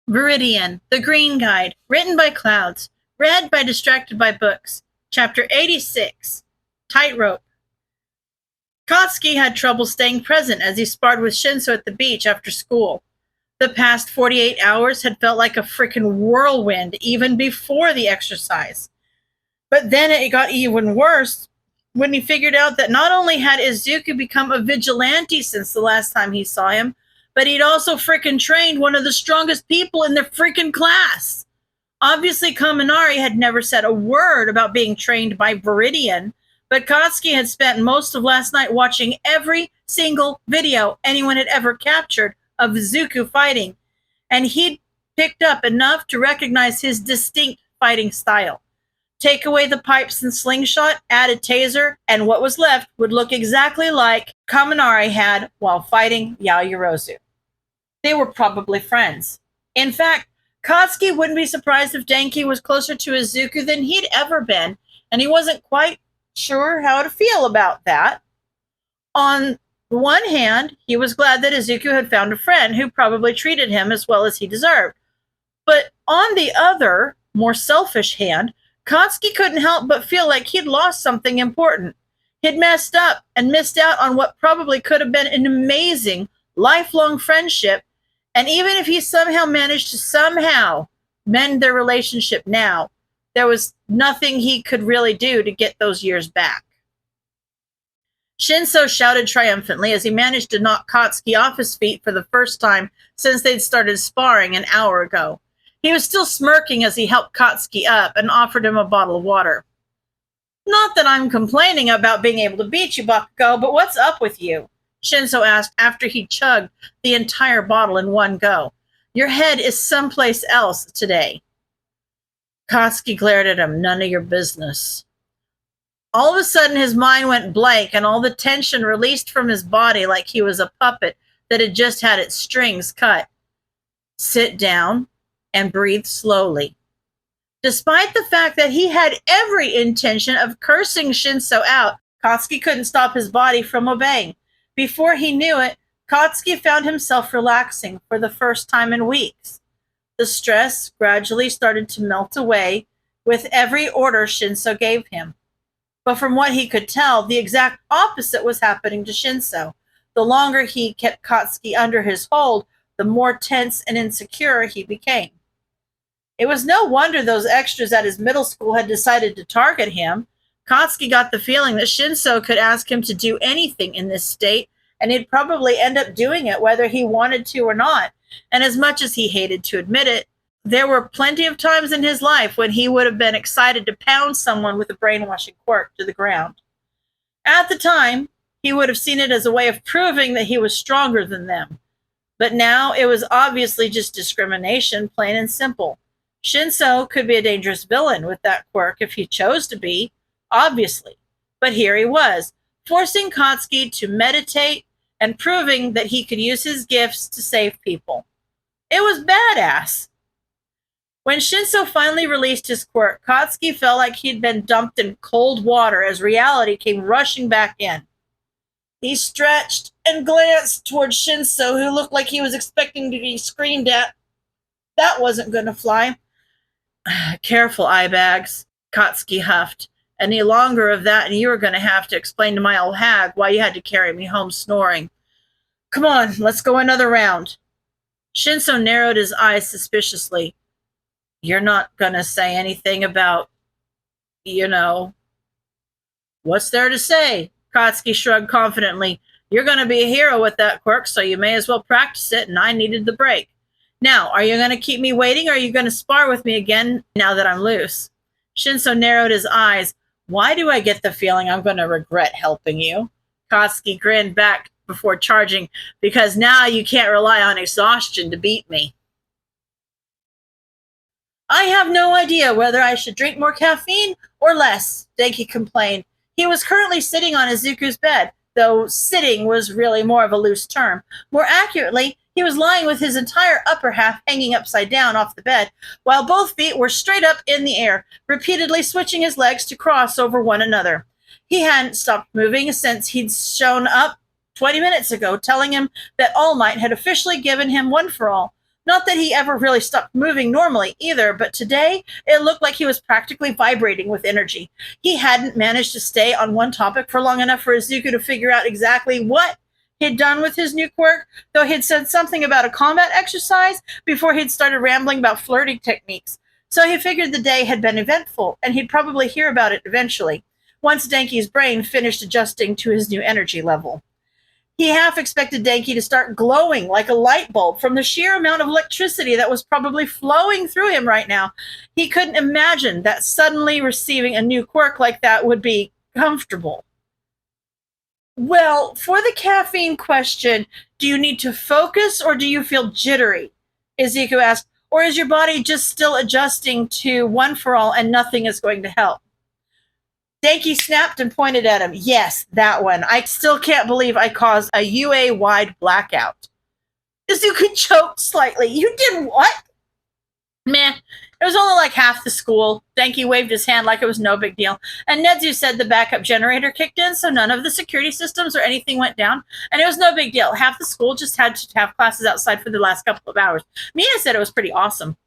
Viridian, The Green Guide, written by Clouds, read by Distracted by Books, Chapter 86, Tightrope. Katsuki had trouble staying present as he sparred with Shinso at the beach after school. The past 48 hours had felt like a frickin' whirlwind even before the exercise. But then it got even worse when he figured out that not only had Izuku become a vigilante since the last time he saw him, but he'd also frickin' trained one of the strongest people in their frickin' class. Obviously, Kaminari had never said a word about being trained by Viridian, but Katsuki had spent most of last night watching every single video anyone had ever captured of Izuku fighting, and he'd picked up enough to recognize his distinct fighting style. Take away the pipes and slingshot, add a taser, and what was left would look exactly like Kaminari had while fighting Yaoyorozu. They were probably friends. In fact, Katsuki wouldn't be surprised if Denki was closer to Izuku than he'd ever been, and he wasn't quite sure how to feel about that. On the one hand, he was glad that Izuku had found a friend who probably treated him as well as he deserved. But on the other, more selfish hand, Katsuki couldn't help but feel like he'd lost something important. He'd messed up and missed out on what probably could have been an amazing, lifelong friendship, and even if he somehow managed to mend their relationship now, there was nothing he could really do to get those years back. Shinso shouted triumphantly as he managed to knock Katsuki off his feet for the first time since they'd started sparring an hour ago. He was still smirking as he helped Katsuki up and offered him a bottle of water. "Not that I'm complaining about being able to beat you, Bakugo, but what's up with you?" Shinso asked after he chugged the entire bottle in one go. "Your head is someplace else today." Katsuki glared at him. "None of your business." All of a sudden, his mind went blank and all the tension released from his body like he was a puppet that had just had its strings cut. "Sit down and breathe slowly." Despite the fact that he had every intention of cursing Shinso out, Katsuki couldn't stop his body from obeying. Before he knew it, Katsuki found himself relaxing for the first time in weeks. The stress gradually started to melt away with every order Shinso gave him. But from what he could tell, the exact opposite was happening to Shinso. The longer he kept Katsuki under his hold, the more tense and insecure he became. It was no wonder those extras at his middle school had decided to target him. Katsuki got the feeling that Shinso could ask him to do anything in this state, and he'd probably end up doing it whether he wanted to or not. And as much as he hated to admit it, there were plenty of times in his life when he would have been excited to pound someone with a brainwashing quirk to the ground. At the time, he would have seen it as a way of proving that he was stronger than them. But now it was obviously just discrimination, plain and simple. Shinso could be a dangerous villain with that quirk if he chose to be, obviously. But here he was, forcing Katsuki to meditate and proving that he could use his gifts to save people. It was badass. When Shinso finally released his quirk, Katsuki felt like he'd been dumped in cold water as reality came rushing back in. He stretched and glanced toward Shinso, who looked like he was expecting to be screamed at. That wasn't going to fly. "Careful, eyebags," Katsuki huffed. "Any longer of that and you were going to have to explain to my old hag why you had to carry me home snoring. Come on, let's go another round." Shinso narrowed his eyes suspiciously. "You're not going to say anything about, What's there to say?" Katsuki shrugged confidently. "You're going to be a hero with that quirk, so you may as well practice it, and I needed the break. Now, are you going to keep me waiting, or are you going to spar with me again now that I'm loose?" Shinso narrowed his eyes. "Why do I get the feeling I'm going to regret helping you?" Katsuki grinned back before charging. "Because now you can't rely on exhaustion to beat me." "I have no idea whether I should drink more caffeine or less," Denki complained. He was currently sitting on Izuku's bed, though sitting was really more of a loose term. More accurately, he was lying with his entire upper half hanging upside down off the bed, while both feet were straight up in the air, repeatedly switching his legs to cross over one another. He hadn't stopped moving since he'd shown up 20 minutes ago, telling him that All Might had officially given him One for All. Not that he ever really stopped moving normally either, but today it looked like he was practically vibrating with energy. He hadn't managed to stay on one topic for long enough for Izuku to figure out exactly what he'd done with his new quirk, though he'd said something about a combat exercise before he'd started rambling about flirting techniques. So he figured the day had been eventful, and he'd probably hear about it eventually, once Denki's brain finished adjusting to his new energy level. He half expected Denki to start glowing like a light bulb from the sheer amount of electricity that was probably flowing through him right now. He couldn't imagine that suddenly receiving a new quirk like that would be comfortable. Well, for the caffeine question, do you need to focus or do you feel jittery? Izuku asked, or is your body just still adjusting to one for all and nothing is going to help? Denki snapped and pointed at him. Yes, that one. I still can't believe I caused a UA-wide blackout. Izuku choked slightly. You did what? Meh. It was only like half the school. Denki waved his hand like it was no big deal. And Nedzu said the backup generator kicked in, so none of the security systems or anything went down. And it was no big deal. Half the school just had to have classes outside for the last couple of hours. Mina said it was pretty awesome.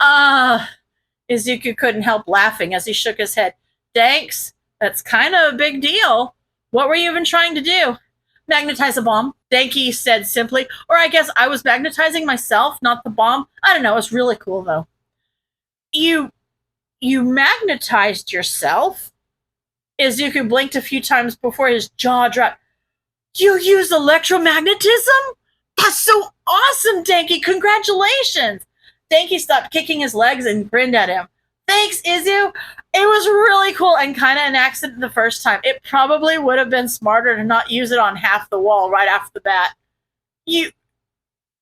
Izuku couldn't help laughing as he shook his head. Thanks. That's kind of a big deal. What were you even trying to do? Magnetize a bomb, Denki said simply. Or I guess I was magnetizing myself, not the bomb. I don't know. It was really cool, though. You magnetized yourself? Izuku blinked a few times before his jaw dropped. You used electromagnetism? That's so awesome, Denki. Congratulations. Denki stopped kicking his legs and grinned at him. Thanks, Izu. It was really cool and kind of an accident the first time. It probably would have been smarter to not use it on half the wall right off the bat. You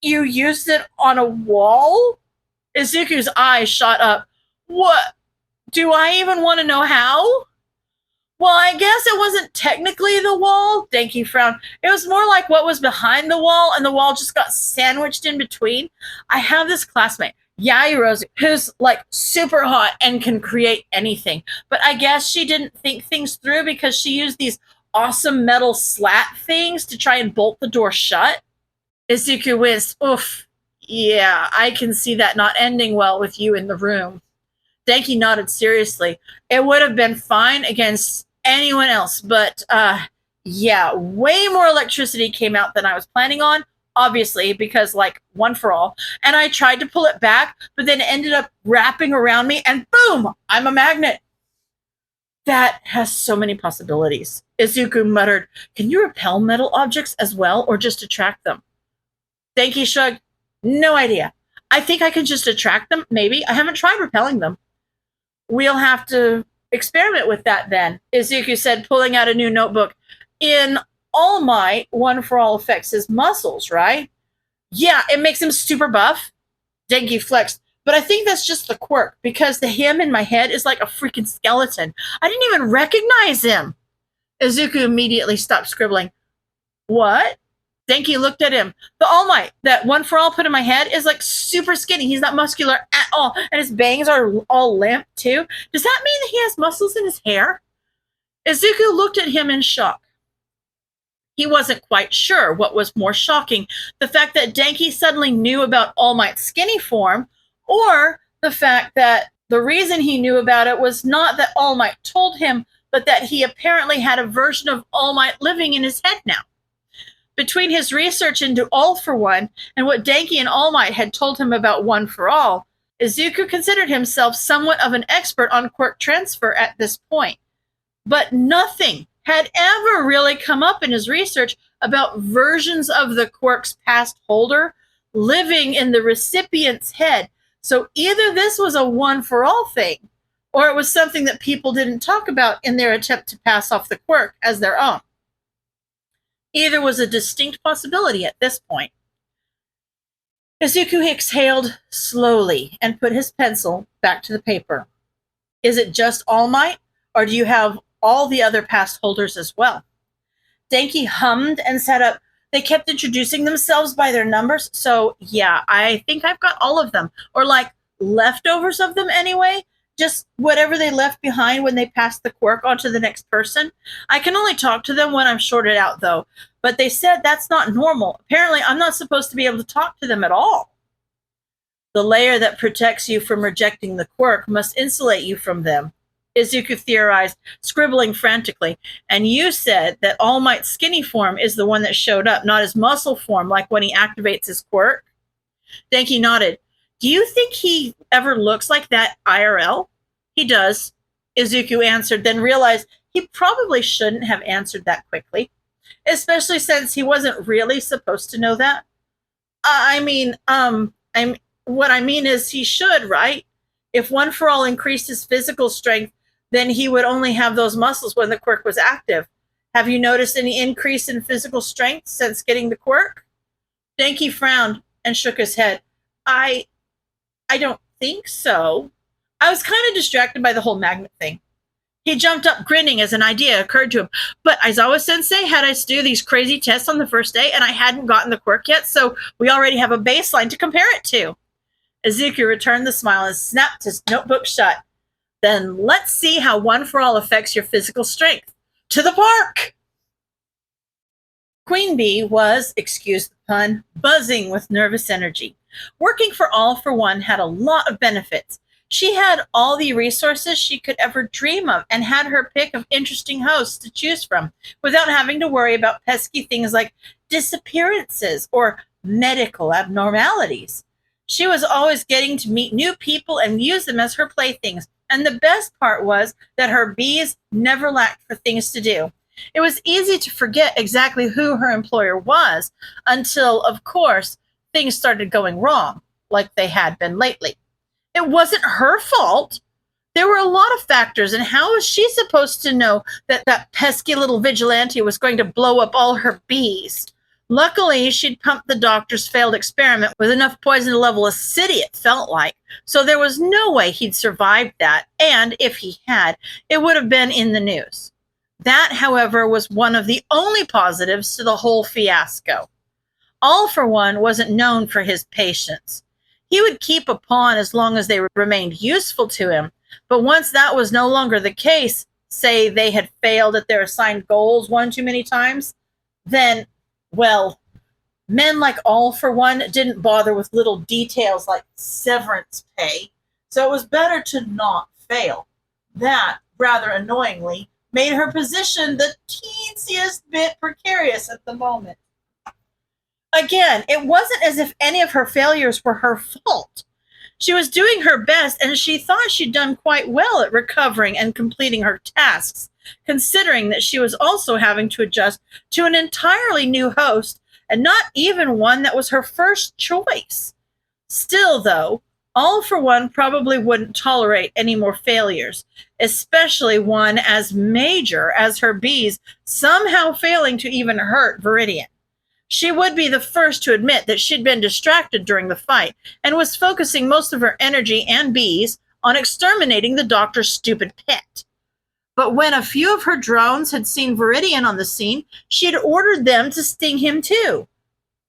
used it on a wall? Izuku's eyes shot up. What? Do I even want to know how? Well, I guess it wasn't technically the wall, Denki frowned. It was more like what was behind the wall, and the wall just got sandwiched in between. I have this classmate, Yairose, who's like super hot and can create anything. But I guess she didn't think things through because she used these awesome metal slat things to try and bolt the door shut. Izuku winced. Oof. Yeah, I can see that not ending well with you in the room. Denki nodded seriously. It would have been fine against anyone else, but yeah, way more electricity came out than I was planning on, obviously, because like one for all. And I tried to pull it back, but then it ended up wrapping around me and boom, I'm a magnet. That has so many possibilities. Izuku muttered, can you repel metal objects as well or just attract them? Denki shrugged, no idea. I think I can just attract them, maybe. I haven't tried repelling them. We'll have to experiment with that then, Izuku said, pulling out a new notebook. In All Might, One for All affects his muscles, right? Yeah, it makes him super buff. Denki flexed. But I think that's just the quirk, because the him in my head is like a freaking skeleton. I didn't even recognize him. Izuku immediately stopped scribbling. What? Denki looked at him. The All Might that One for All put in my head is like super skinny. He's not muscular at all. And his bangs are all limp too. Does that mean that he has muscles in his hair? Izuku looked at him in shock. He wasn't quite sure what was more shocking, the fact that Denki suddenly knew about All Might's skinny form, or the fact that the reason he knew about it was not that All Might told him, but that he apparently had a version of All Might living in his head now. Between his research into All for One and what Denki and All Might had told him about One for All, Izuku considered himself somewhat of an expert on quirk transfer at this point. But nothing had ever really come up in his research about versions of the quirk's past holder living in the recipient's head. So either this was a One for All thing, or it was something that people didn't talk about in their attempt to pass off the quirk as their own. Either was a distinct possibility at this point. Izuku exhaled slowly and put his pencil back to the paper. Is it just All Might, or do you have all the other past holders as well? Denki hummed and sat up. They kept introducing themselves by their numbers, so yeah, I think I've got all of them. Or like leftovers of them anyway. Just whatever they left behind when they passed the quirk on to the next person. I can only talk to them when I'm shorted out, though. But they said that's not normal. Apparently, I'm not supposed to be able to talk to them at all. The layer that protects you from rejecting the quirk must insulate you from them, Izuku theorized, scribbling frantically. And you said that All Might's skinny form is the one that showed up, not his muscle form, like when he activates his quirk? Denki nodded. Do you think he ever looks like that IRL? He does, Izuku answered, then realized he probably shouldn't have answered that quickly, especially since he wasn't really supposed to know that. What I mean is he should, right? If One for All increased his physical strength, then he would only have those muscles when the quirk was active. Have you noticed any increase in physical strength since getting the quirk? Denki frowned and shook his head. I don't think so. I was kind of distracted by the whole magnet thing. He jumped up, grinning, as an idea occurred to him. But Aizawa-sensei had us do these crazy tests on the first day, and I hadn't gotten the quirk yet, so we already have a baseline to compare it to. Izuku returned the smile and snapped his notebook shut. Then let's see how One for All affects your physical strength. To the park! Queen Bee was, excuse the pun, buzzing with nervous energy. Working for All for One had a lot of benefits. She had all the resources she could ever dream of and had her pick of interesting hosts to choose from without having to worry about pesky things like disappearances or medical abnormalities. She was always getting to meet new people and use them as her playthings, and the best part was that her bees never lacked for things to do. It was easy to forget exactly who her employer was until, of course, things started going wrong, like they had been lately. It wasn't her fault. There were a lot of factors, and how was she supposed to know that that pesky little vigilante was going to blow up all her bees? Luckily, she'd pumped the doctor's failed experiment with enough poison to level a city, it felt like, so there was no way he'd survived that, and if he had, it would have been in the news. That, however, was one of the only positives to the whole fiasco. All for One wasn't known for his patience. He would keep a pawn as long as they remained useful to him, but once that was no longer the case, say they had failed at their assigned goals one too many times, then, well, men like All for One didn't bother with little details like severance pay, so it was better to not fail. That, rather annoyingly, made her position the teensiest bit precarious at the moment. Again, it wasn't as if any of her failures were her fault. She was doing her best, and she thought she'd done quite well at recovering and completing her tasks, considering that she was also having to adjust to an entirely new host, and not even one that was her first choice. Still, though, All for One probably wouldn't tolerate any more failures, especially one as major as her bees somehow failing to even hurt Viridian. She would be the first to admit that she'd been distracted during the fight and was focusing most of her energy and bees on exterminating the doctor's stupid pet. But when a few of her drones had seen Viridian on the scene, she had ordered them to sting him too.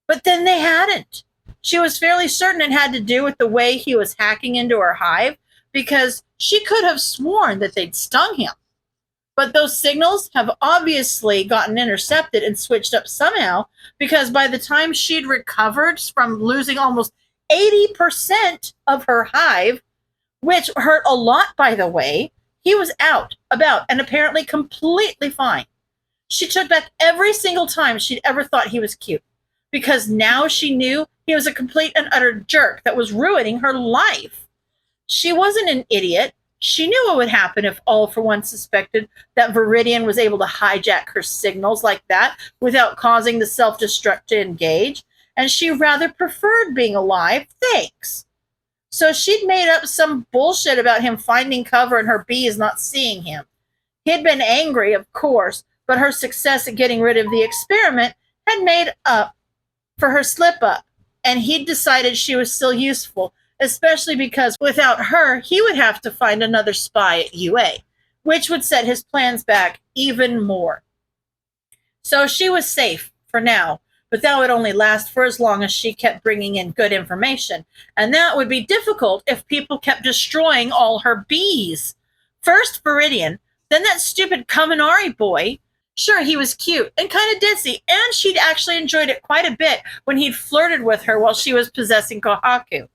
But then they hadn't. She was fairly certain it had to do with the way he was hacking into her hive, because she could have sworn that they'd stung him. But those signals have obviously gotten intercepted and switched up somehow, because by the time she'd recovered from losing almost 80% of her hive, which hurt a lot, by the way, he was out, about, and apparently completely fine. She took back every single time she'd ever thought he was cute, because now she knew he was a complete and utter jerk that was ruining her life. She wasn't an idiot. She knew what would happen if All for One suspected that Viridian was able to hijack her signals like that without causing the self-destruct to engage, and she rather preferred being alive, thanks. So she'd made up some bullshit about him finding cover and her bees not seeing him. He'd been angry, of course, but her success at getting rid of the experiment had made up for her slip-up, and he'd decided she was still useful, especially because without her, he would have to find another spy at UA, which would set his plans back even more. So she was safe for now, but that would only last for as long as she kept bringing in good information, and that would be difficult if people kept destroying all her bees. First Viridian, then that stupid Kaminari boy. Sure, he was cute and kind of ditzy, and she'd actually enjoyed it quite a bit when he'd flirted with her while she was possessing Kohaku.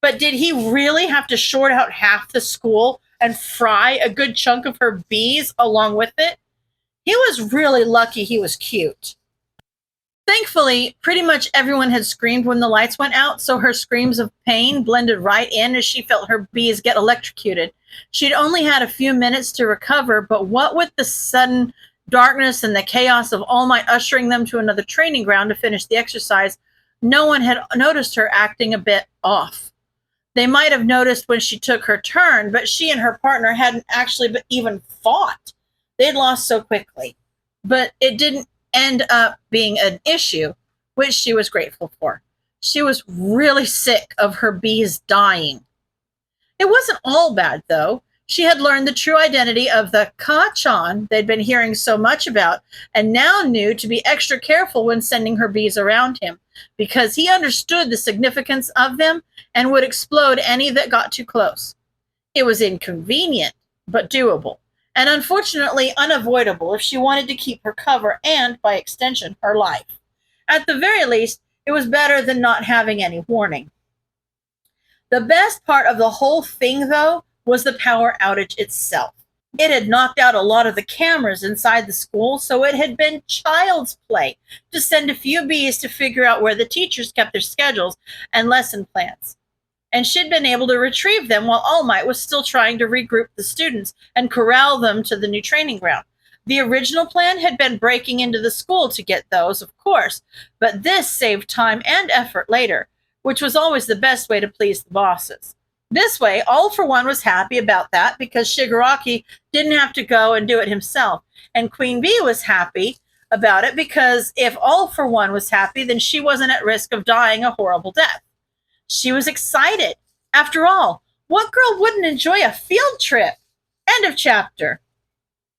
But did he really have to short out half the school and fry a good chunk of her bees along with it? He was really lucky he was cute. Thankfully, pretty much everyone had screamed when the lights went out, so her screams of pain blended right in as she felt her bees get electrocuted. She'd only had a few minutes to recover, but what with the sudden darkness and the chaos of All Might ushering them to another training ground to finish the exercise, no one had noticed her acting a bit off. They might have noticed when she took her turn, but she and her partner hadn't actually even fought. They'd lost so quickly. But it didn't end up being an issue, which she was grateful for. She was really sick of her bees dying. It wasn't all bad, though. She had learned the true identity of the Ka-chan they'd been hearing so much about, and now knew to be extra careful when sending her bees around him, because he understood the significance of them and would explode any that got too close. It was inconvenient, but doable, and unfortunately unavoidable if she wanted to keep her cover and, by extension, her life. At the very least, it was better than not having any warning. The best part of the whole thing, though, was the power outage itself. It had knocked out a lot of the cameras inside the school, so it had been child's play to send a few bees to figure out where the teachers kept their schedules and lesson plans. And she'd been able to retrieve them while All Might was still trying to regroup the students and corral them to the new training ground. The original plan had been breaking into the school to get those, of course, but this saved time and effort later, which was always the best way to please the bosses. This way, All for One was happy about that because Shigaraki didn't have to go and do it himself. And Queen Bee was happy about it because if All for One was happy, then she wasn't at risk of dying a horrible death. She was excited. After all, what girl wouldn't enjoy a field trip? End of chapter.